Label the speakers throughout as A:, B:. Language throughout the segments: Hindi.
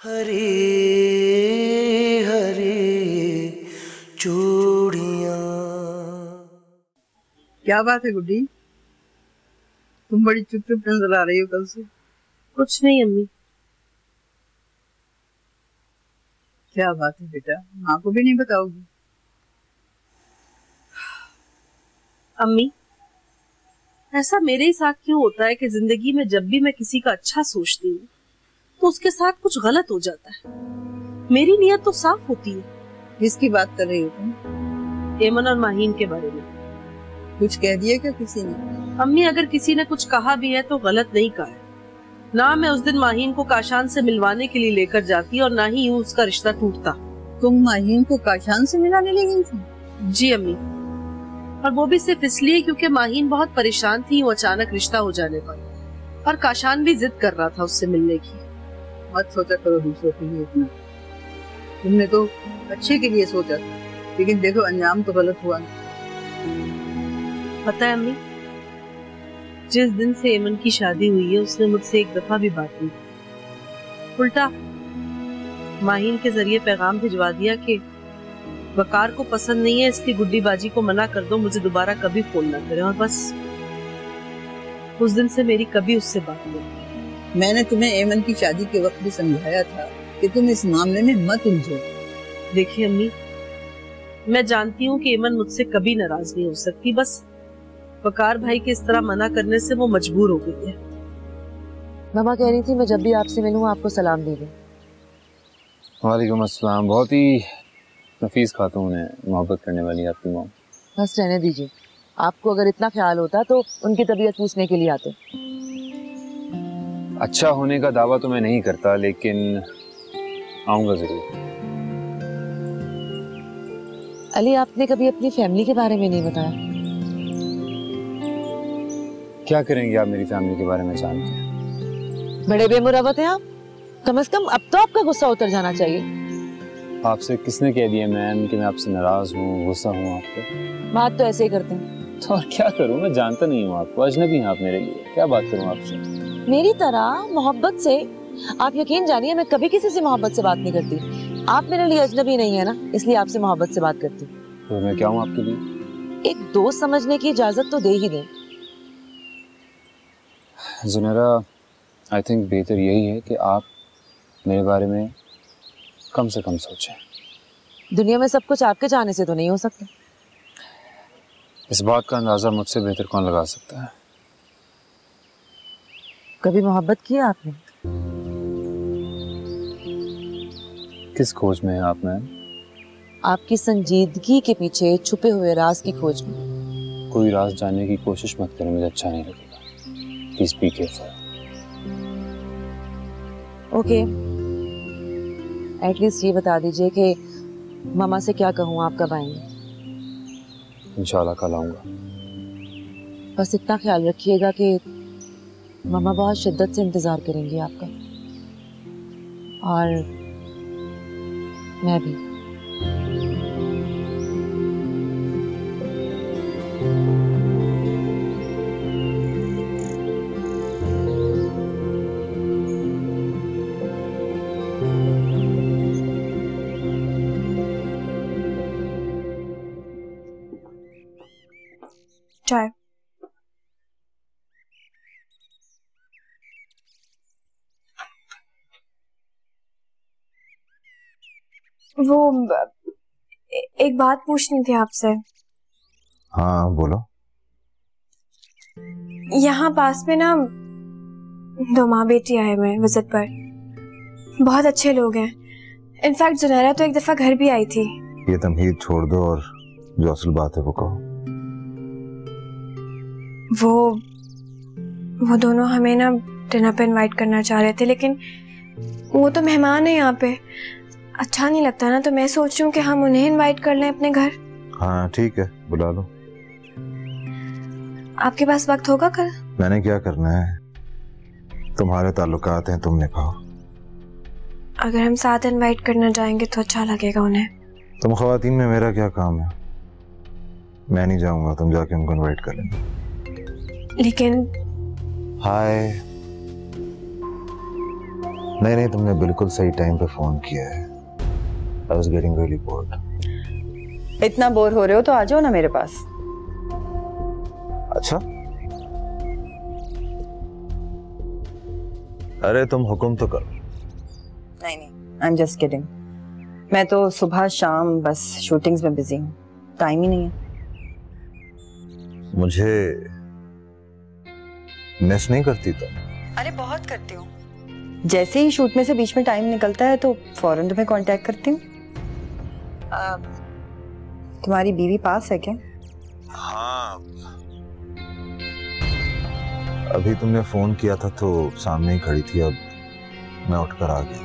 A: हरी हरी चूड़ियां।
B: क्या बात है गुड्डी, तुम बड़ी चुप चुप नजर आ रही हो कल से।
C: कुछ नहीं अम्मी।
B: क्या बात है बेटा, माँ को भी नहीं बताओगी?
C: अम्मी, ऐसा मेरे ही साथ क्यों होता है कि जिंदगी में जब भी मैं किसी का अच्छा सोचती हूँ तो उसके साथ कुछ गलत हो जाता है। मेरी नीयत तो साफ होती है।
B: किसकी बात कर रही हो तुम?
C: एमन और माहीन के बारे में।
B: कुछ कह दिया क्या किसी ने?
C: अम्मी, अगर किसी ने कुछ कहा भी है तो गलत नहीं कहा है। ना मैं उस दिन माहीन को काशान से मिलवाने के लिए लेकर जाती और ना ही यूं उसका रिश्ता टूटता।
B: तुम माहीन को काशान से मिलाने ले गई थी?
C: जी अम्मी, और वो भी सिर्फ इसलिए क्योंकि माहीन बहुत परेशान थी यूं अचानक रिश्ता हो जाने पर, और काशान भी जिद कर रहा था उससे मिलने की।
B: मत सोचा करो दूसरों के लिए इतना, तुमने तो अच्छे के लिए सोचा था, लेकिन देखो अंजाम तो गलत हुआ।
C: पता है अम्मी, जिस दिन से एमन की शादी हुई है उसने मुझसे एक दफा भी बात नहीं की। उल्टा माहीन के जरिए पैगाम भिजवा दिया कि वकार को पसंद नहीं है, इसलिए गुड्डी बाजी को मना कर दो, मुझे दोबारा कभी फोन ना करें। और बस उस दिन से मेरी कभी उससे बात नहीं।
B: मैंने तुम्हें एमन की शादी के वक्त भी समझाया था कि तुम इस मामले में मत उलझो।
C: देखिए अम्मी, मैं जानती हूँ कि एमन मुझसे कभी नाराज नहीं हो सकती, बस वकार भाई के इस तरह मना करने से वो मजबूर हो गई है।
D: मामा कह रही थी मैं जब भी आपसे मिलूं आपको सलाम दे दूं।
E: वालेकुम अस्सलाम। बहुत ही नफीस खातून है, मोहब्बत करने वाली आपकी मॉम।
D: बस रहने दीजिए, आपको अगर इतना ख्याल होता तो उनकी तबीयत पूछने के लिए आते।
E: अच्छा होने का दावा तो मैं नहीं करता, लेकिन आऊंगा जरूर।
D: अली, आपने कभी अपनी फैमिली के बारे में नहीं बताया।
E: क्या करेंगे आप मेरी फैमिली के बारे में जान के?
D: बड़े बेमुरवत हैं आप। कम से कम अब तो आपका गुस्सा उतर जाना चाहिए।
E: आपसे किसने कह दिया मैम कि मैं आपसे नाराज हूँ, गुस्सा हूँ आप पे?
D: बात तो ऐसे ही करते हैं।
E: तो और क्या करूँ, मैं जानता नहीं हूँ आपको, अजनबी हैं आप मेरे लिए, क्या बात करूँ आपसे?
D: मेरी तरह मोहब्बत से, आप यकीन जानिए मैं कभी किसी से मोहब्बत से बात नहीं करती। आप मेरे लिए अजनबी नहीं है ना, इसलिए आपसे मोहब्बत से बात करती।
E: तो मैं क्या हूँ आपके लिए?
D: एक दोस्त समझने की इजाजत तो दे ही दें।
E: जुनैरा, आई थिंक बेहतर यही है कि आप मेरे बारे में कम से कम सोचें।
D: दुनिया में सब कुछ आपके चाहने से तो नहीं हो सकता।
E: इस बात का अंदाजा मुझसे बेहतर कौन लगा सकता है?
D: कभी मोहब्बत की है आपने?
E: किस खोज में है आप मैम?
D: आपकी संजीदगी के पीछे छुपे हुए राज की खोज में।
E: कोई राज जानने की कोशिश मत करें, मुझे अच्छा नहीं लगेगा। Please be careful.
D: Okay, at least ये बता दीजिए कि मामा से क्या कहूँ, आप कब आएंगे?
E: इंशाल्लाह कल आऊंगा।
D: बस इतना ख्याल रखिएगा कि मामा बहुत शिद्दत से इंतजार करेंगे आपका, और मैं भी।
F: चाय। वो एक बात पूछनी थी आपसे।
G: हाँ बोलो।
F: यहाँ पास में ना दो माँ बेटी आए हुए हैं विजिट पर। बहुत अच्छे लोग हैं। इनफैक्ट जुनैरा तो एक दफा घर भी आई थी।
G: ये तमहीद छोड़ दो और जो असल बात है वो कहो।
F: वो दोनों हमें ना डिनर पे इनवाइट करना चाह रहे थे, लेकिन वो तो मेहमान है यहाँ पे, अच्छा नहीं लगता ना, तो मैं सोच रही हूँ कि हम उन्हें इनवाइट कर लें अपने घर।
G: हाँ ठीक है, बुला लो।
F: आपके पास वक्त होगा कल?
G: मैंने क्या करना है, तुम्हारे ताल्लुकात हैं, तुम निभाओ।
F: अगर हम साथ इनवाइट करना जाएंगे तो अच्छा लगेगा उन्हें।
G: तुम ख्वातीन में मेरा क्या काम है? मैं नहीं जाऊंगा, तुम जाके उनको इनवाइट कर लेना।
F: लेकिन
G: हाय, नहीं नहीं, तुमने बिल्कुल सही टाइम पे फोन किया है। I was getting really bored.
H: इतना बोर हो रहे हो तो आ जाओ ना मेरे पास।
G: अच्छा, अरे तुम हुक्म तो करो।
H: नहीं नहीं, आई एम जस्ट किडिंग। मैं तो सुबह शाम बस शूटिंग्स में बिजी हूँ, टाइम ही नहीं है।
G: मुझे मिस नहीं करती तुम?
H: अरे बहुत करती हूँ। जैसे ही शूट में से बीच में टाइम निकलता है तो फौरन तुम्हें कांटेक्ट करती हूँ। तुम्हारी बीवी पास है क्या?
G: हाँ, अभी तुमने फोन किया था तो सामने ही खड़ी थी, अब मैं उठकर आ गया।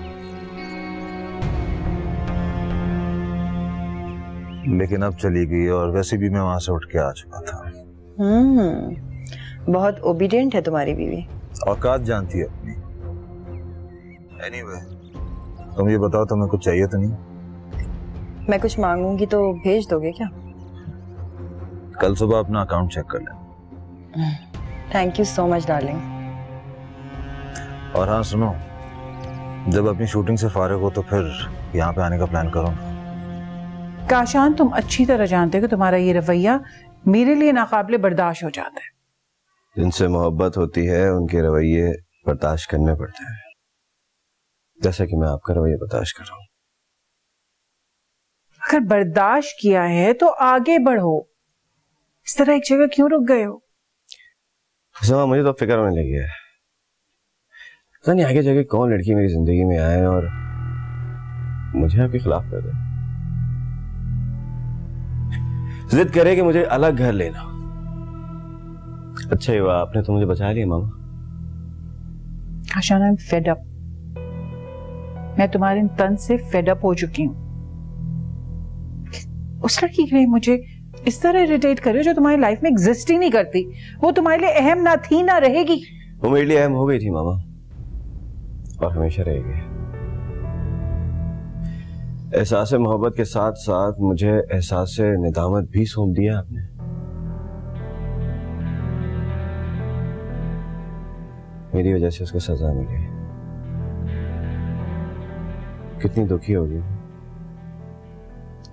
G: लेकिन अब चली गई और वैसे भी मैं वहां से उठ के आ चुका था।
H: बहुत ओबीडियंट है तुम्हारी बीवी।
G: औकात जानती है अपनी। Anyway, तुम ये बताओ, तुम्हें कुछ चाहिए तो नहीं?
H: मैं कुछ मांगूंगी तो भेज दोगे क्या?
G: कल सुबह अपना अकाउंट चेक कर लेना।
H: Thank you so much darling.
G: और हाँ सुनो, जब अपनी शूटिंग से फारिग हो तो फिर यहाँ पे आने का प्लान करो ना।
I: काशान, तुम अच्छी तरह जानते हो कि तुम्हारा ये रवैया मेरे लिए नाकाबिले बर्दाश्त हो जाता है।
J: जिनसे मोहब्बत होती है उनके रवैये बर्दाश्त करने पड़ते हैं, जैसा कि मैं आपका रवैया बर्दाश्त कर रहा हूँ।
I: अगर बर्दाश्त किया है तो आगे बढ़ो, इस तरह एक जगह क्यों रुक गए हो?
J: मुझे तो फिक्र होने लगी है, पता नहीं आगे जाके कौन लड़की मेरी जिंदगी में आए और मुझे आपके खिलाफ कर दे, जिद करे कि मुझे अलग घर लेना। अच्छा ही हुआ आपने तो मुझे बचा लिया मामा।
I: Kashan, I am fed up. मैं तुम्हारे तन से फेड अप हो चुकी हूँ। उस लड़की के लिए मुझे इस तरह इरिटेट कर रहे हो जो तुम्हारी लाइफ में एग्जिस्ट ही नहीं करती। वो तुम्हारे लिए अहम ना थी ना रहेगी।
J: वो मेरे लिए अहम हो गई थी मामा, और हमेशा रहेगी। एहसास मोहब्बत के साथ साथ मुझे एहसास निदामत भी सौंप दिया आपने। मेरी वजह से उसको सजा मिली, कितनी दुखी होगी।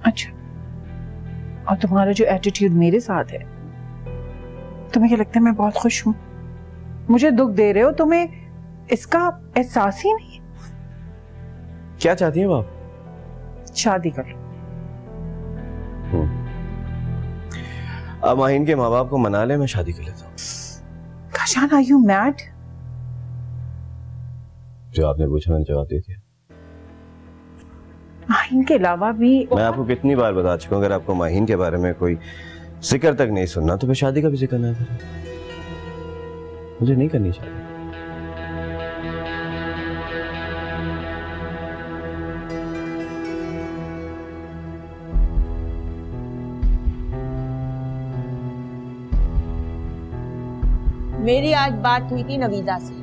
I: अच्छा, और तुम्हारा जो एटीट्यूड मेरे साथ है, तुम्हें क्या लगता है मैं बहुत खुश हूं? मुझे दुख दे रहे हो, तुम्हें इसका एहसास ही नहीं।
J: क्या चाहती हैं आप?
I: शादी कर लो।
J: अब माहिन के माँ बाप को मना ले, मैं शादी कर लेता हूँ।
I: Kashan, are you mad?
J: जो आपने पूछा मैंने जवाब दे दिया।
I: माहिन के अलावा भी
J: मैं आपको कितनी बार बता चुका हूं, अगर आपको माहिन के बारे में कोई जिक्र तक नहीं सुनना तो फिर शादी का भी जिक्र ना करें। मुझे नहीं करनी शादी।
K: मेरी आज बात हुई थी नवीदा से।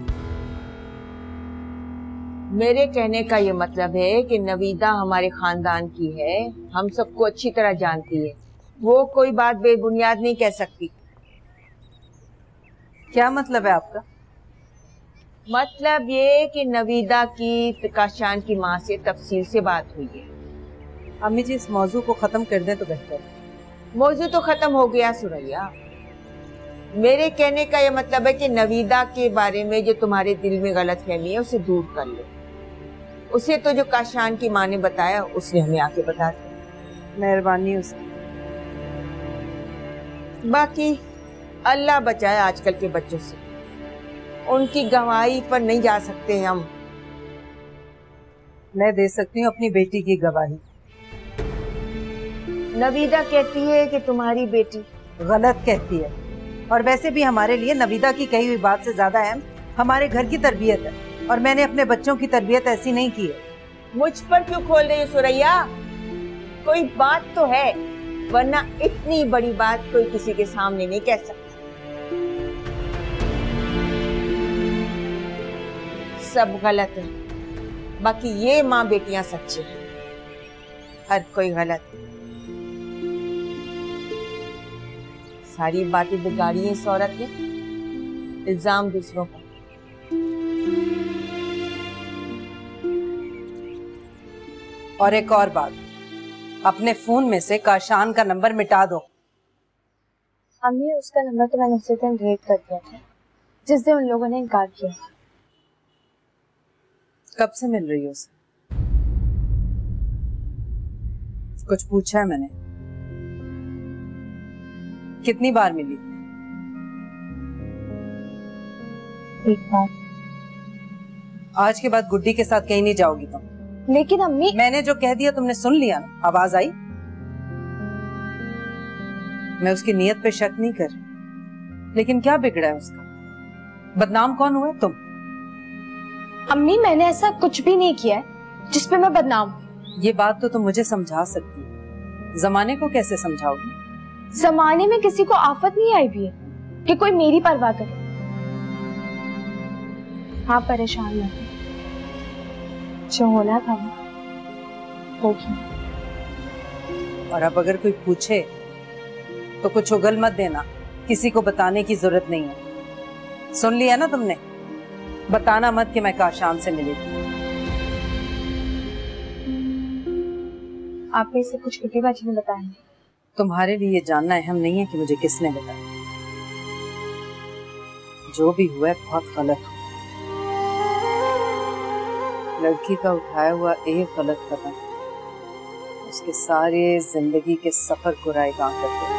K: मेरे कहने का ये मतलब है कि नवीदा हमारे खानदान की है, हम सबको अच्छी तरह जानती है। वो कोई बात बेबुनियाद नहीं कह सकती।
B: क्या मतलब है आपका?
K: मतलब ये कि नवीदा की काशान की माँ से तफसील से बात हुई है।
B: अम्मी जी, इस मौजू को खत्म कर दें तो बेहतर है।
K: मौजू तो खत्म हो गया सुरैया। मेरे कहने का ये मतलब है कि नवीदा के बारे में जो तुम्हारे दिल में गलतफहमी है उसे दूर कर लो। उसे तो जो काशान की माँ ने बताया उसने हमें आके बता दिया।
B: मेहरबानी उसकी।
K: बाकी अल्लाह बचाए आजकल के बच्चों से, उनकी गवाही पर नहीं जा सकते हम।
B: मैं दे सकती हूँ अपनी बेटी की गवाही।
K: नवीदा कहती है कि तुम्हारी बेटी
B: गलत कहती है, और वैसे भी हमारे लिए नवीदा की कही हुई बात से ज्यादा अहम हमारे घर की तरबियत है, और मैंने अपने बच्चों की तरबियत ऐसी नहीं की है।
K: मुझ पर क्यों खोल रही है सुरैया? कोई बात तो है, वरना इतनी बड़ी बात कोई किसी के सामने नहीं कह सकता। सब गलत है, बाकी ये माँ बेटियां सच्ची हैं, हर कोई गलत। सारी बातें बिगाड़ी है इस औरत ने, इल्जाम दूसरों पर।
B: और एक और बात, अपने फोन में से काशान का नंबर मिटा दो।
F: अम्मी उसका नंबर तो मैंने उसी दिन डिलीट कर दिया था जिस दिन उन लोगों ने इनकार किया।
B: कब से मिल रही हो उसे? कुछ पूछा है मैंने? कितनी बार मिली?
F: एक बार।
B: आज के बाद गुड्डी के साथ कहीं नहीं जाओगी तुम।
F: लेकिन अम्मी,
B: मैंने जो कह दिया तुमने सुन लिया ना? आवाज आई? मैं उसकी नियत पे शक नहीं कर रही, लेकिन क्या बिगड़ा है उसका? बदनाम कौन हुआ है? तुम।
F: अम्मी मैंने ऐसा कुछ भी नहीं किया है जिसपे मैं बदनाम हूं।
B: ये बात तो तुम मुझे समझा सकती हो, जमाने को कैसे समझाओगी?
F: जमाने में किसी को आफत नहीं आई हुई है कि कोई मेरी परवाह करे। हाँ, परेशान न हो, जो होना था वो हो गया।
B: और अब अगर कोई पूछे तो कुछ उगल मत देना, किसी को बताने की जरूरत नहीं है। सुन लिया ना तुमने? बताना मत कि मैं काशान से मिली थी।
F: आप इसे कुछ किटी बाजी ने बताया?
B: तुम्हारे लिए ये जानना अहम नहीं है कि मुझे किसने बताया। जो भी हुआ है बहुत गलत हुआ। लड़की का उठाया हुआ एक गलत कदम उसके सारे जिंदगी के सफर को रायगां कर दे।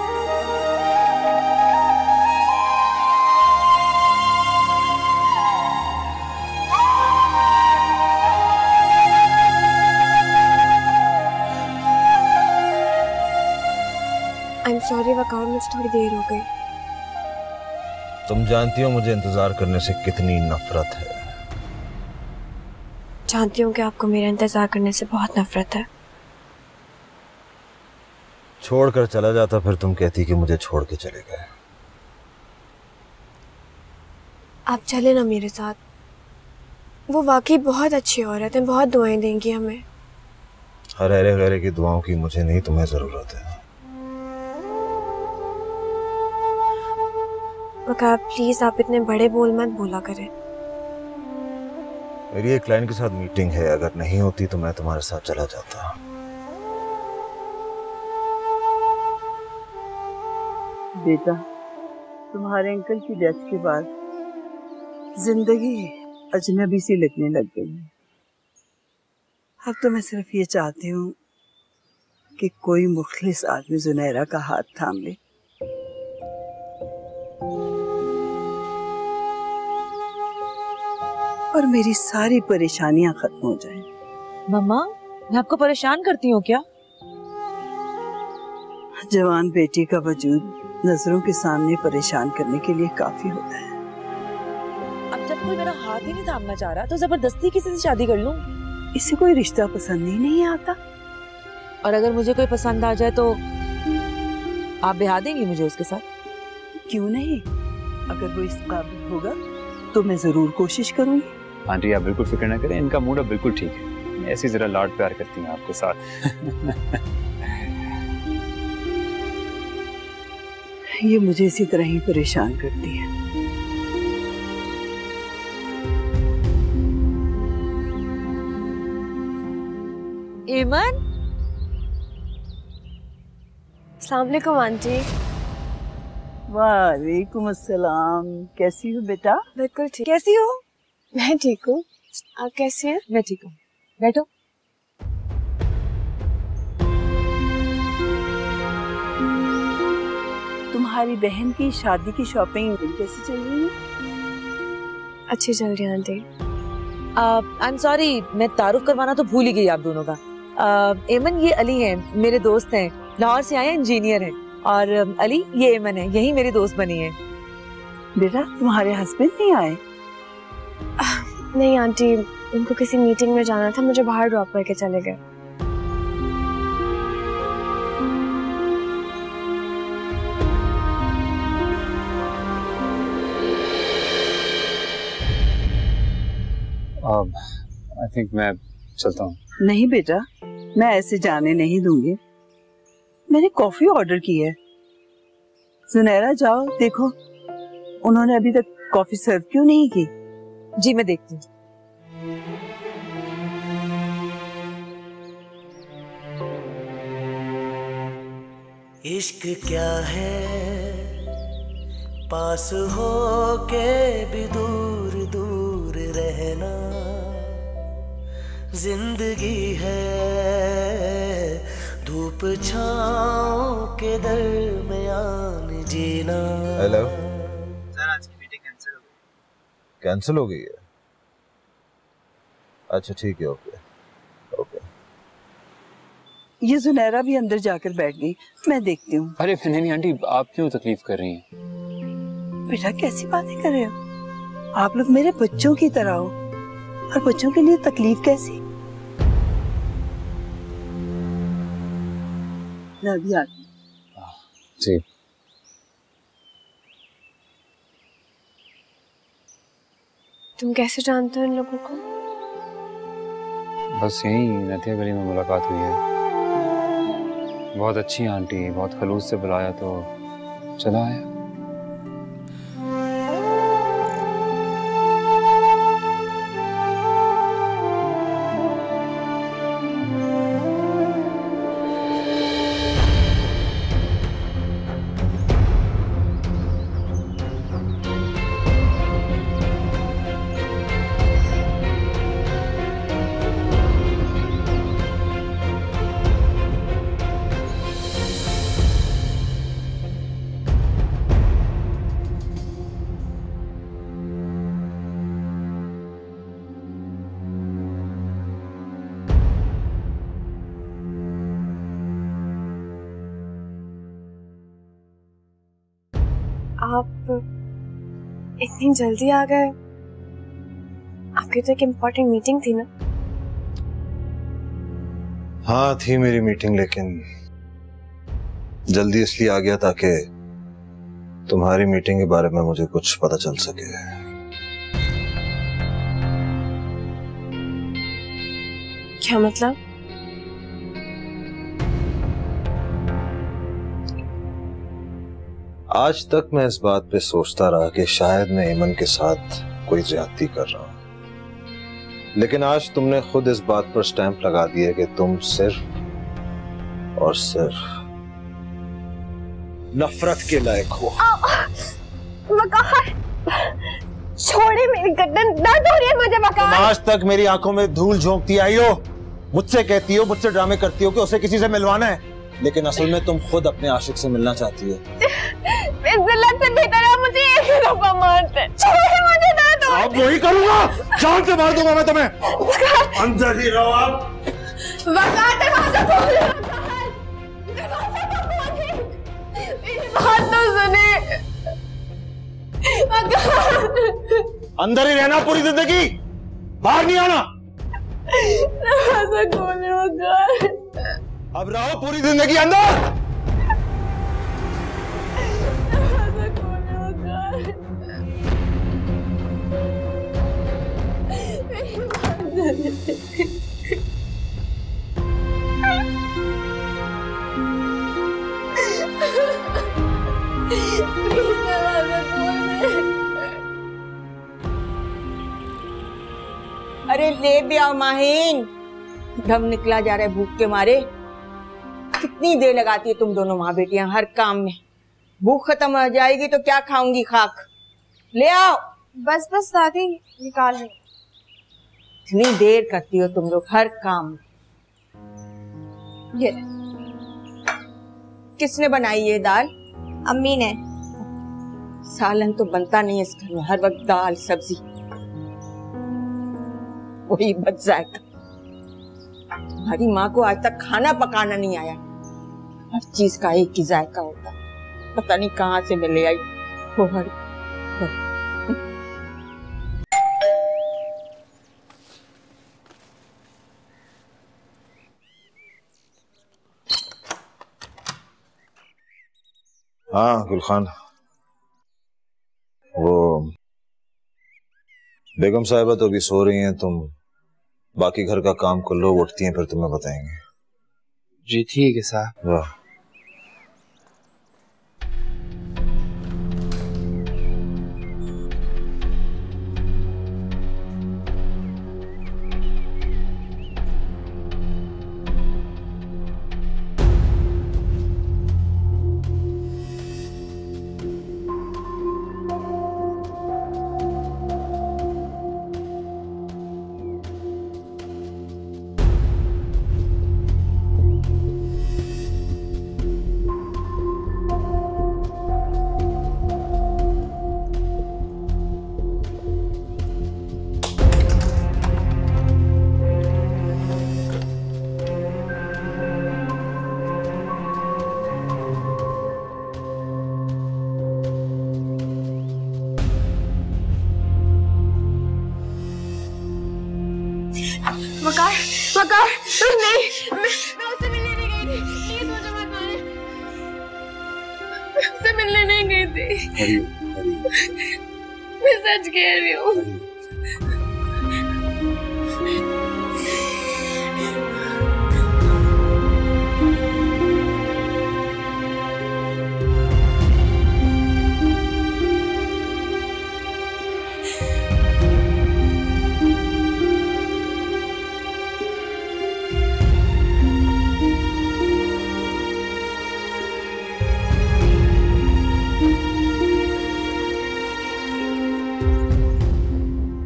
F: I'm sorry वकार, मुझे थोड़ी देर हो गई।
G: तुम जानती हो मुझे इंतजार करने से कितनी नफरत है।
F: जानती हूँ कि आपको मेरा इंतजार करने से बहुत नफरत है।
G: छोड़कर चला जाता फिर तुम कहती कि मुझे छोड़ के चले गए।
F: आप चले ना मेरे साथ। वो वाकई बहुत अच्छी औरत है, बहुत दुआएं देंगी हमें।
G: हर अरे गहरे की दुआओं की मुझे नहीं, तुम्हें जरूरत है।
F: वकार प्लीज, आप इतने बड़े बोल मत बोला करें।
G: मेरी एक क्लाइंट के साथ मीटिंग है, अगर नहीं होती तो मैं तुम्हारे साथ चला जाता।
L: बेटा, तुम्हारे अंकल की डेथ के बाद जिंदगी अजनबी सी लगने लग गई है। अब तो मैं सिर्फ ये चाहती हूँ कि कोई मुखलिस आदमी जुनैरा का हाथ थाम ले। और मेरी सारी परेशानियां खत्म हो जाएं।
D: मम्मा, मैं आपको परेशान करती हूँ क्या?
L: जवान बेटी का वजूद नजरों के सामने परेशान करने के लिए काफी होता है।
D: अब जब कोई मेरा हाथ ही नहीं थामना चाह रहा तो जबरदस्ती किसी से शादी कर लूं?
L: इसे कोई रिश्ता पसंद ही नहीं आता।
D: और अगर मुझे कोई पसंद आ जाए तो आप ब्याह देंगी मुझे उसके साथ?
L: क्यों नहीं, अगर वो इस काबिल होगा तो मैं जरूर कोशिश करूंगी।
E: आंटी आप बिल्कुल फिक्र ना करें, इनका मूड अब बिल्कुल ठीक है। ऐसी जरा लाड प्यार करती हैं आपके साथ।
L: ये मुझे इसी तरह ही परेशान करती है।
D: ईमन,
F: अस्सलाम वालेकुम आंटी।
L: वालेकुम अस्सलाम। कैसी हो बेटा?
F: बिल्कुल ठीक।
D: कैसी हो?
F: मैं ठीक हूँ, आप कैसी हैं?
D: मैं ठीक हूँ, बैठो।
L: तुम्हारी बहन की शादी की शॉपिंग कैसी चल रही है?
F: अच्छी चल रही है आंटी।
D: आई एम सॉरी, मैं तारुफ करवाना तो भूल ही गई आप दोनों का। एमन, ये अली हैं, मेरे दोस्त हैं, लाहौर से आए हैं, इंजीनियर हैं। और अली, ये एमन है, यही मेरी दोस्त बनी है।
L: बेटा, तुम्हारे हस्बैंड नहीं आए?
F: नहीं आंटी, उनको किसी मीटिंग में जाना था, मुझे बाहर ड्रॉप करके चले गए।
E: आई थिंक मैं चलता हूँ।
L: नहीं बेटा, मैं ऐसे जाने नहीं दूंगी। मैंने कॉफी ऑर्डर की है। सुनैरा, जाओ देखो उन्होंने अभी तक कॉफी सर्व क्यों नहीं की।
D: जी मैं देखती हूँ।
A: इश्क क्या है, पास हो के भी दूर दूर रहना। जिंदगी है धूप छाँव के दरमियान जीना।
G: हेलो
M: सर, आज की मीटिंग कैंसिल हो गई।
G: कैंसिल हो गई है? अच्छा ठीक है, ओके ओके।
L: ये जुनैरा भी अंदर जाकर बैठ गई, मैं देखती हूँ।
E: अरे नहीं आंटी, आप क्यों तकलीफ कर रही हैं?
L: बेटा कैसी बातें कर रहे हो, आप लोग मेरे बच्चों की तरह हो, और बच्चों के लिए तकलीफ कैसी? मैं भी आती हूँ।
E: जी।
F: तुम कैसे जानते हो इन लोगों को?
E: बस यही नथिया गली में मुलाकात हुई है। बहुत अच्छी आंटी, बहुत खलूस से बुलाया तो चला आया।
F: आप इतनी जल्दी आ गए? आपकी तो एक इम्पोर्टेंट मीटिंग थी ना?
G: हाँ थी मेरी मीटिंग, लेकिन जल्दी इसलिए आ गया ताकि तुम्हारी मीटिंग के बारे में मुझे कुछ पता चल सके।
F: क्या मतलब?
G: आज तक मैं इस बात पे सोचता रहा कि शायद मैं ऐमन के साथ कोई ज्यादती कर रहा हूं, लेकिन आज तुमने खुद इस बात पर स्टैंप लगा दिया कि तुम सिर्फ और सिर्फ नफरत के लायक हो।
F: वकार, छोड़े मेरी गर्दन, दर्द हो रही है मुझे वकार।
G: तुम आज तक मेरी आंखों में धूल झोंकती आई हो, मुझसे कहती हो, मुझसे ड्रामे करती हो कि उसे किसी से मिलवाना है, लेकिन असल में तुम खुद अपने आशिक से मिलना चाहती हो।
F: इस जिल्लत से बेहतर है मुझे एक ही दफा मार दे। छोड़े मुझे, दर्द हो रही है।
G: अब वही करूंगा, जान से मार दूंगा मैं तुम्हें। अंदर ही रहो आप।
F: वकार, दरवाजा खोल, दरवाजा खोल, मेरी बात तो सुने। वकार,
G: अंदर ही रहना पूरी जिंदगी, बाहर नहीं आना।
F: दरवाजा खोले वकार।
G: अब रहो पूरी जिंदगी अंदर।
K: अरे ले भी आओ माहिन, दम निकला जा रहा है भूख के मारे। कितनी देर लगाती है तुम दोनों माँ बेटियां हर काम में। भूख खत्म हो जाएगी तो क्या खाऊंगी खाक। ले आओ।
F: बस बस दादी, निकाल ली।
K: इतनी देर करती हो तुम लोग हर काम में। ये किसने बनाई ये दाल?
F: अम्मी ने।
K: सालन तो बनता नहीं है इस घर में, हर वक्त दाल सब्जी वही बच जाएगा। तुम्हारी माँ को आज तक खाना पकाना नहीं आया। हर चीज का एक ही जायका होता, पता नहीं कहाँ से मैं ले आई वो हर।
G: हाँ गुलखान, वो बेगम साहिबा तो अभी सो रही हैं, तुम बाकी घर का काम कर लो, उठती हैं फिर तुम्हें बताएंगे।
M: जी ठीक है साहब।
G: वाह,
F: नहीं, मैं उससे मिलने नहीं गई थी। प्लीज मुझे मत मारे। मैं उससे मिलने नहीं गई थी। मैं सच कह रही हूँ।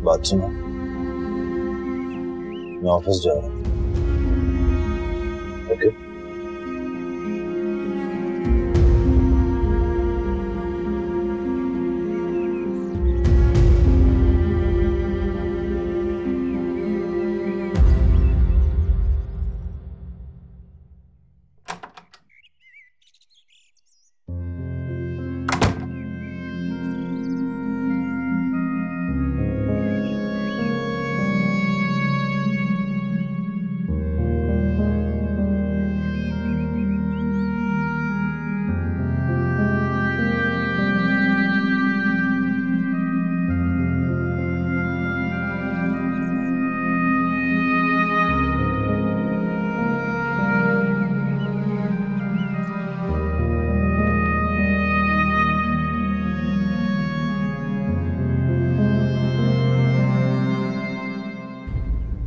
G: बात सुनो, मैं ऑफिस जा रहा हूँ। ओके?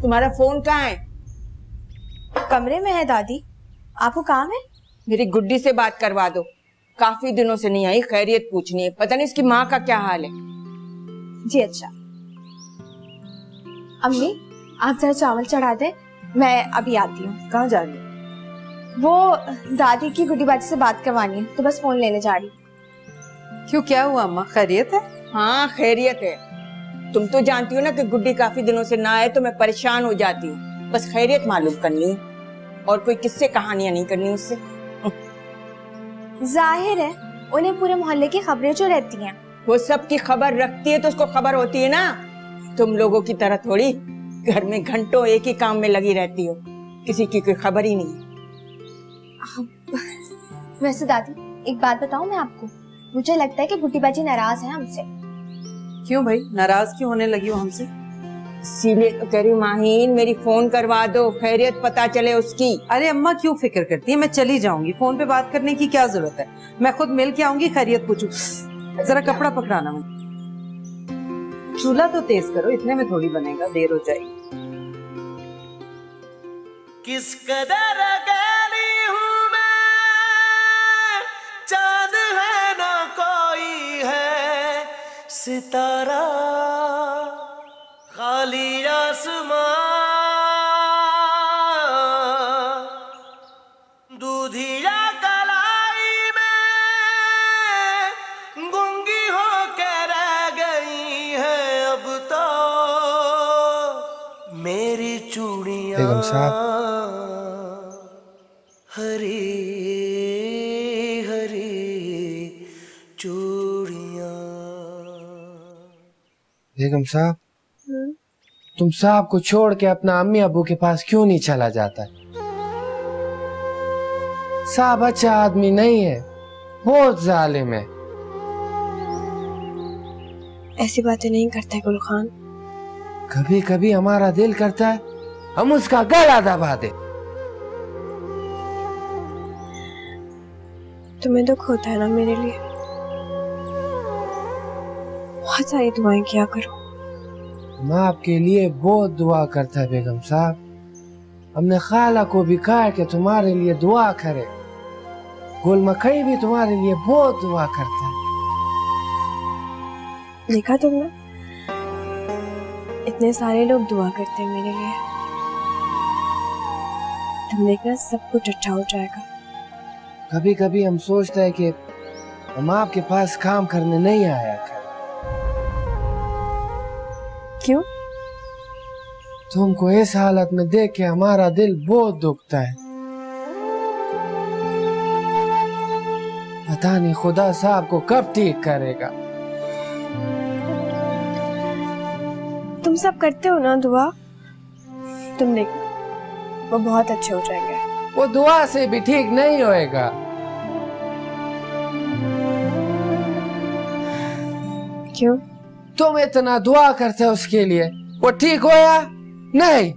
K: तुम्हारा फोन कहाँ है?
F: कमरे में है दादी। आपको काम है?
K: मेरी गुड्डी से बात करवा दो, काफी दिनों से नहीं आई, खैरियत पूछनी है। पता नहीं इसकी माँ का क्या हाल है।
F: जी अच्छा। अम्मी आप जरा चावल चढ़ा दे, मैं अभी आती हूँ।
B: कहाँ जा रही है?
F: वो दादी की गुड्डी बाजी से बात करवानी है, तो बस फोन लेने जा रही।
B: क्यों, क्या हुआ अम्मा? खैरियत है?
K: हाँ खैरियत है। तुम तो जानती हो ना कि गुड्डी काफी दिनों से ना आए तो मैं परेशान हो जाती हूँ। बस खैरियत मालूम करनी है और कोई किस्से कहानियां नहीं करनी उससे।
F: जाहिर है उन्हें पूरे मोहल्ले की खबरें जो रहती हैं।
K: वो सब की खबर रखती है तो उसको खबर होती है ना। तुम लोगों की तरह थोड़ी घर में घंटों एक ही काम में लगी रहती हो, किसी की कोई खबर ही नहीं।
F: वैसे दादी एक बात बताऊं मैं आपको, मुझे लगता है कि गुड्डी बाजी नाराज है हमसे।
B: क्यों भाई, नाराज क्यों होने लगी हो हमसे?
K: इसीलिए तो कह रही हूँ माहीन मेरी फोन करवा दो, खैरियत पता चले उसकी।
B: अरे अम्मा क्यों फिक्र करती है, मैं चली जाऊंगी, फोन पे बात करने की क्या जरूरत है। मैं खुद मिल के आऊंगी, खैरियत पूछू। जरा कपड़ा पकड़ाना। मैं चूल्हा तो तेज करो, इतने में थोड़ी बनेगा, देर हो जाएगी।
A: किस कदर गली हूँ मैं, चांद है ना कोई है सितारा, खाली आसमां, दूधिया कलाई में गूंगी हो के रह गई है अब तो मेरी चूड़ियां।
N: बेगम साहब,
A: हरी हरी चूड़ियां।
N: बेगम साहब, तुम साहब को छोड़ के अपना अम्मी अबू के पास क्यों नहीं चला जाता? साहब अच्छा आदमी नहीं है, बहुत जालिम है।
F: ऐसी बातें नहीं करते गुल खान।
N: कभी कभी हमारा दिल करता है हम उसका गला दबा दे।
F: तुम्हें दुख होता है ना मेरे लिए, बहुत सारी दुआएं किया करो।
N: मैं आपके लिए बहुत दुआ करता है बेगम साहब। हमने खाला को भी कहा कि तुम्हारे लिए दुआ करे। गुल मकई भी तुम्हारे लिए बहुत दुआ करता है।
F: देखा तुमने, इतने सारे लोग दुआ करते हैं मेरे लिए। तुम देखना सब कुछ अच्छा हो जाएगा।
N: कभी कभी हम सोचते हैं कि हम आपके पास काम करने नहीं आया कर।
F: क्यों?
N: तुमको इस हालत में देख के हमारा दिल बहुत दुखता है। पता नहीं खुदा साहब को कब ठीक करेगा।
F: तुम सब करते हो ना दुआ। तुम देखो वो बहुत अच्छे हो जाएंगे।
N: वो दुआ से भी ठीक नहीं होएगा।
F: क्यों?
N: तुम इतना दुआ करते हो उसके लिए, वो ठीक होया नहीं?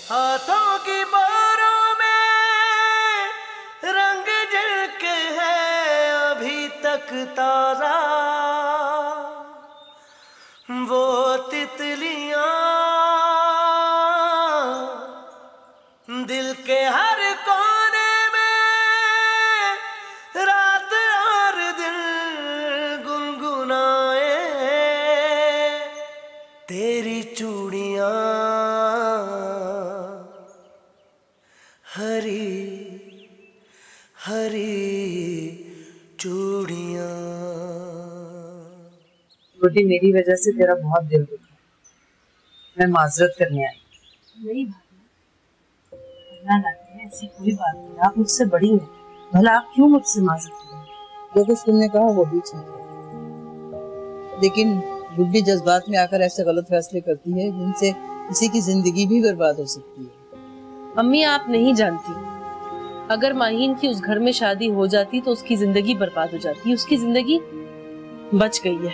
A: हाथों की बारों में रंग झलके है अभी तक ताजा, वो तितलियां दिल के हर कोने में रात और दिन गुनगुनाए, तेरी चूड़ियां हरी हरी चूड़ियां।
B: बेटी मेरी वजह से तेरा बहुत दिल दुखा, मैं माजरत करने आई।
C: नहीं ऐसी कोई बात नहीं, आप मुझसे बड़ी हैं, भला आप क्यों मुझसे माजरत करें?
L: जो कुछ तुमने कहा वो भी ठीक है, लेकिन बुढ़ी जज्बात में आकर ऐसे गलत फैसले करती है जिनसे किसी की जिंदगी भी बर्बाद हो सकती है।
C: अम्मी आप नहीं जानती, अगर माहीन की उस घर में शादी हो जाती तो उसकी जिंदगी बर्बाद हो जाती, उसकी जिंदगी बच गई है।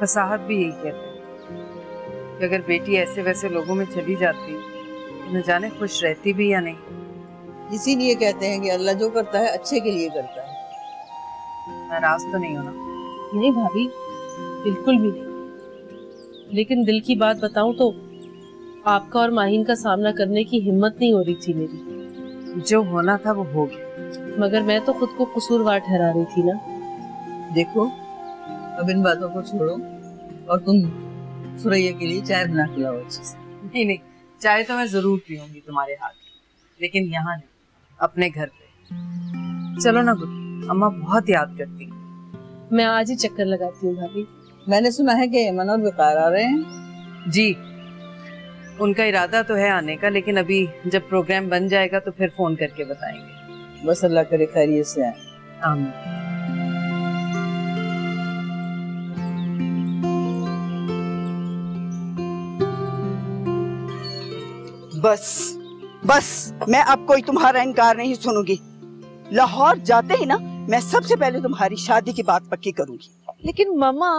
B: फसाहत भी यही कहते हैं कि अगर बेटी ऐसे वैसे लोगों में चली जाती तो न जाने खुश रहती भी या नहीं।
L: इसीलिए कहते हैं कि अल्लाह जो करता है अच्छे के लिए करता है।
B: नाराज तो नहीं होना?
C: नहीं भाभी, बिल्कुल भी नहीं, लेकिन दिल की बात बताऊं तो आपका और माहीन का सामना करने की हिम्मत नहीं हो रही थी मेरी।
B: जो होना था वो हो गया,
C: मगर मैं तो खुद को कसूरवार ठहरा रही थी ना।
L: देखो अब इन बातों को छोड़ो और तुम सुरैया के लिए चाय बना के लाओ अच्छे से।
B: नहीं नहीं, चाय तो मैं जरूर पीऊंगी तुम्हारे हाथ की, लेकिन यहाँ नहीं, अपने घर पे। चलो ना गुड्डी, अम्मा बहुत याद करती हैं।
C: मैं आज ही चक्कर लगाती हूँ भाभी।
L: मैंने सुना है कि अमन और वकार आ रहे हैं।
B: जी, उनका इरादा तो है आने का, लेकिन अभी जब प्रोग्राम बन जाएगा तो फिर फोन करके बताएंगे।
L: बस अल्लाह करे खैरियत से आए।
B: आमीन।
O: बस बस, मैं अब कोई तुम्हारा इनकार नहीं सुनूंगी। लाहौर जाते ही ना मैं सबसे पहले तुम्हारी शादी की बात पक्की करूंगी।
D: लेकिन मामा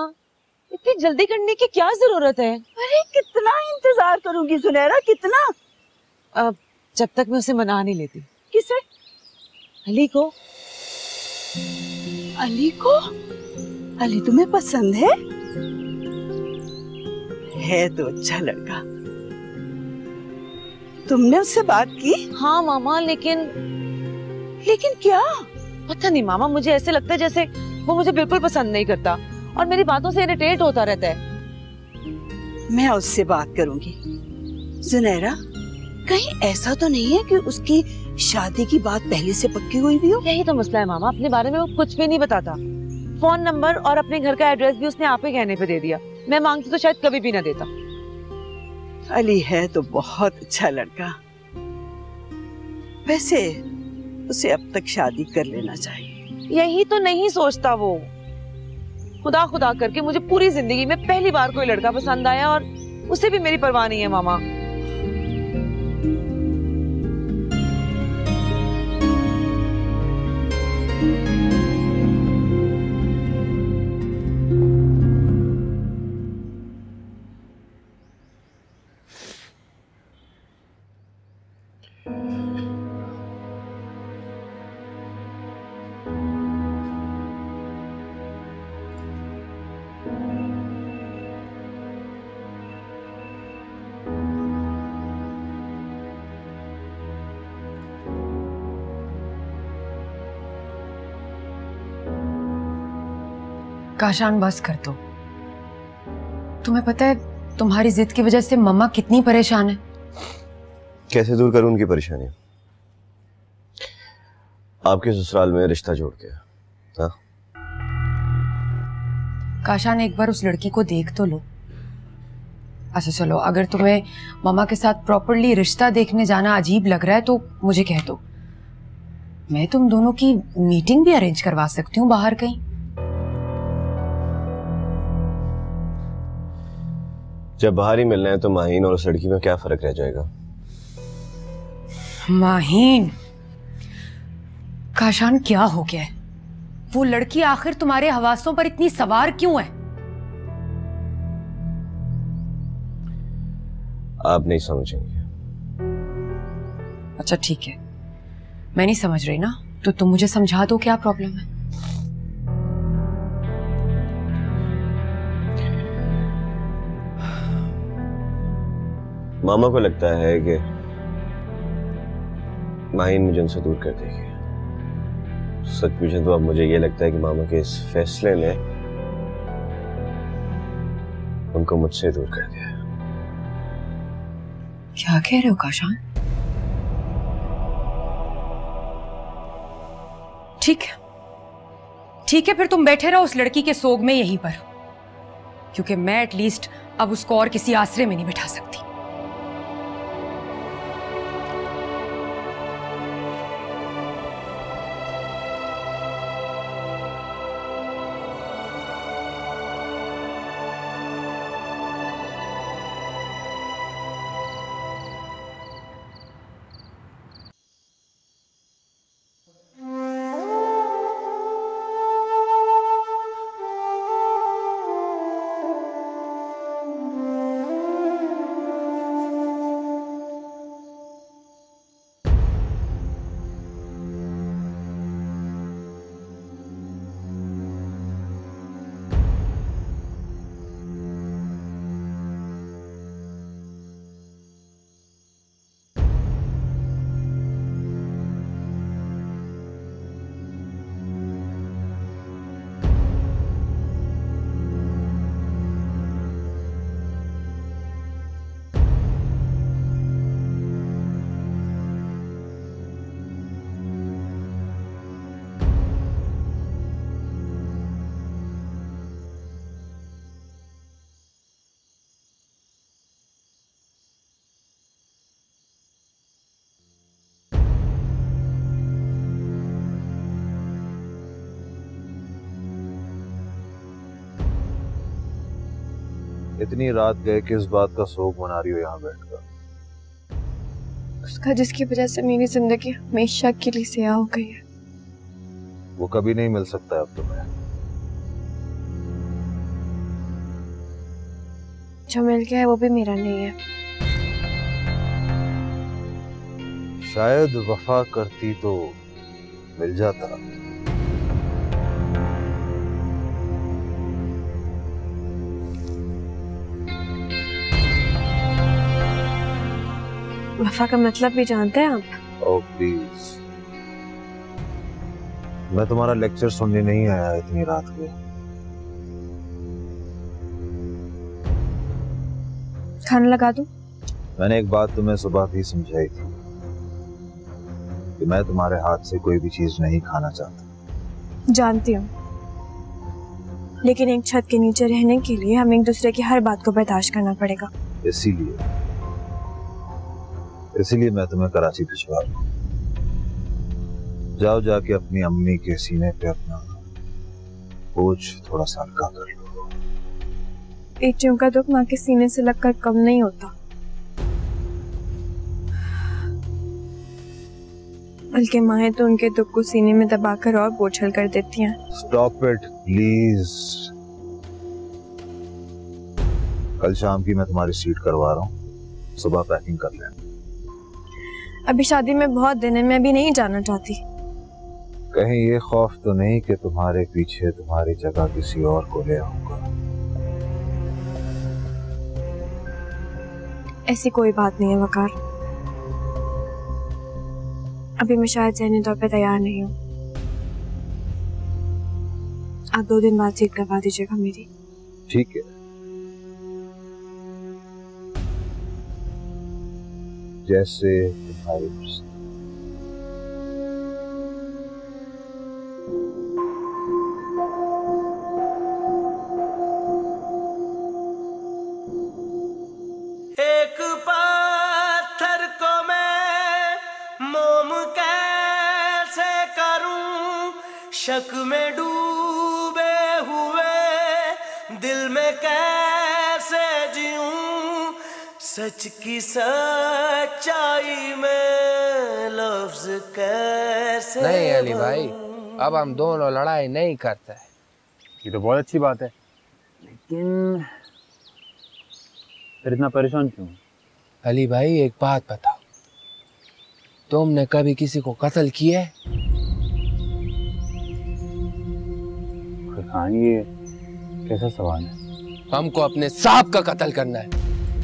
D: इतनी जल्दी करने की क्या जरूरत है?
O: अरे कितना इंतजार करूंगी सुनहरा, कितना?
D: अब जब तक मैं उसे मना नहीं लेती।
O: किसे?
D: अली को।
O: अली को? अली तुम्हें पसंद है? है तो अच्छा लड़का। तुमने उससे बात की?
D: हाँ मामा, लेकिन
O: क्या?
D: पता नहीं मामा, मुझे ऐसे लगता है जैसे वो मुझे बिल्कुल पसंद नहीं करता और मेरी बातों से इरिटेट होता रहता है।
O: मैं उससे बात करूंगी। सुनहरा, कहीं ऐसा तो नहीं है कि उसकी शादी की बात पहले से पक्की हुई भी हो?
D: यही तो मसला है मामा, अपने बारे में वो कुछ भी नहीं बताता। फोन नंबर और अपने घर का एड्रेस भी उसने आप ही कहने पे दे दिया। मैं मांगती तो शायद कभी भी ना देता।
O: अली है तो बहुत अच्छा लड़का, वैसे उसे अब तक शादी कर लेना चाहिए।
D: यही तो नहीं सोचता वो। खुदा खुदा करके मुझे पूरी जिंदगी में पहली बार कोई लड़का पसंद आया और उसे भी मेरी परवाह नहीं है मामा।
P: काशान बस कर दो। तुम्हें पता है तुम्हारी जिद की वजह से मम्मा कितनी परेशान है।
J: कैसे दूर करूं उनकी परेशानी? आपके ससुराल में रिश्ता जोड़ के। हाँ?
P: काशान एक बार उस लड़की को देख तो लो। अच्छा चलो, अगर तुम्हें मम्मा के साथ प्रॉपरली रिश्ता देखने जाना अजीब लग रहा है तो मुझे कह दो, मैं तुम दोनों की मीटिंग भी अरेंज करवा सकती हूँ बाहर कहीं।
J: जब बाहर ही मिलना है तो माहीन और उस लड़की में क्या फर्क रह जाएगा?
P: माहीन, काशान क्या हो गया है? वो लड़की आखिर तुम्हारे हवासों पर इतनी सवार क्यों है?
J: आप नहीं समझेंगे।
P: अच्छा ठीक है, मैं नहीं समझ रही ना, तो तुम मुझे समझा दो क्या प्रॉब्लम है।
J: मामा को लगता है कि माहिन मुझे उनसे दूर कर देगी। सच पूछे तो अब मुझे ये लगता है कि मामा के इस फैसले ने उनको मुझसे दूर कर दिया।
P: क्या कह रहे हो काशान? ठीक है, ठीक है, फिर तुम बैठे रहो उस लड़की के सोग में यहीं पर, क्योंकि मैं एटलीस्ट अब उसको और किसी आसरे में नहीं बिठा सकती।
G: इतनी रात गए किस बात का शोक मना रही हो यहाँ बैठकर?
F: उसका जिसकी वजह से मेरी जिंदगी हमेशा के लिए स्याह हो गई है।
G: वो कभी नहीं मिल सकता अब तुम्हें।
F: जो मिल गया है वो भी मेरा नहीं है।
G: शायद वफा करती तो मिल जाता।
F: वफा का मतलब भी जानते हैं आप?
G: ओह प्लीज, मैं तुम्हारा लेक्चर सुनने नहीं आया इतनी रात को।
F: खाना लगा दूं?
G: मैंने एक बात तुम्हें सुबह भी समझाई थी कि मैं तुम्हारे हाथ से कोई भी चीज नहीं खाना चाहता।
F: जानती हूँ, लेकिन एक छत के नीचे रहने के लिए हमें एक दूसरे की हर बात को बर्दाश्त करना पड़ेगा।
G: इसीलिए मैं तुम्हें कराची भिजवा रहा हूँ। जाओ जाके अपनी अम्मी के सीने पे अपना बोझ थोड़ा सा हल्का कर लो।
F: बेटियों का दुख माँ के सीने से लगकर कम नहीं होता, बल्कि माँ तो उनके दुख को सीने में दबाकर और बोझल कर देती हैं।
G: Stop it please. कल शाम की मैं तुम्हारी सीट करवा रहा हूँ, सुबह पैकिंग कर लेना।
F: अभी शादी में बहुत दिन है, मैं अभी नहीं जाना चाहती।
G: कहीं ये खौफ तो नहीं कि तुम्हारे पीछे तुम्हारी जगह किसी और को ले आऊंगा?
F: ऐसी कोई बात नहीं है वकार। अभी मैं शायद ज़हनी तौर पे तैयार नहीं हूँ। आप 2 दिन बाद सीट करवा दीजिएगा मेरी।
G: ठीक है, जैसे तुम्हारी मर्जी।
A: एक पत्थर को मैं मोम कैसे करूं, शक में डूबे हुए दिल में कैसे जीऊं, सच की सच्चाई में लफ्ज कैसे
N: नहीं अली भाई, अब हम दोनों लड़ाई नहीं करते।
E: ये तो बहुत अच्छी बात है, लेकिन फिर इतना परेशान क्यों?
N: अली भाई एक बात बताओ, तुमने कभी किसी को कत्ल किया है?
E: खान ये कैसा सवाल है?
N: हमको अपने सांप का कत्ल करना है,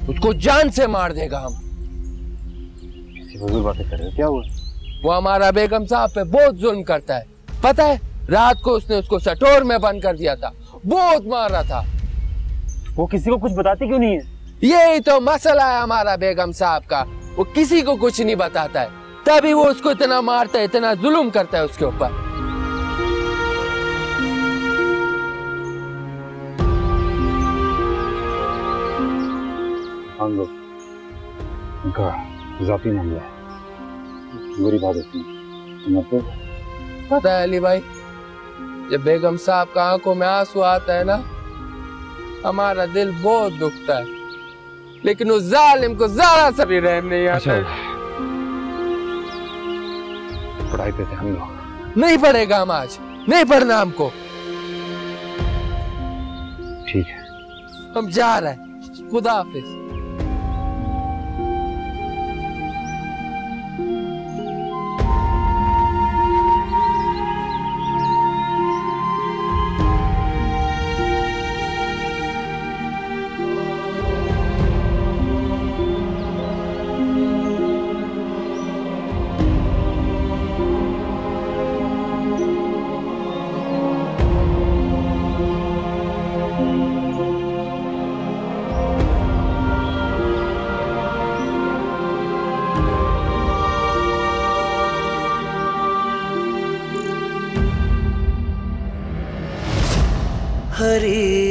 N: उसको जान से मार देगा हम।
E: किसी फजूल बातें कर रहे हो, क्या हुआ?
N: वो हमारा बेगम साहब पे बहुत जुल्म करता है, पता है? रात को उसने उसको शटोर में बंद कर दिया था, बहुत मार रहा था।
E: वो किसी को कुछ बताती क्यों नहीं है?
N: यही तो मसला है हमारा बेगम साहब का, वो किसी को कुछ नहीं बताता है, तभी वो उसको इतना मारता है, इतना जुल्म करता है उसके ऊपर।
E: हम लोग उनका जाती मामला है, बुरी बात होती है।
N: पता है अली भाई, जब बेगम साहब का आंखों में आंसू आता है ना, हमारा दिल बहुत दुखता है, लेकिन उस जालिम को जरा सा भी रहम नहीं आता।
E: पढ़ाई पे थे हम लोग।
N: नहीं पढ़ेगा हम आज, नहीं पढ़ना हमको।
E: ठीक है,
N: हम जा रहे हैं, खुदा हाफिज।
A: हरी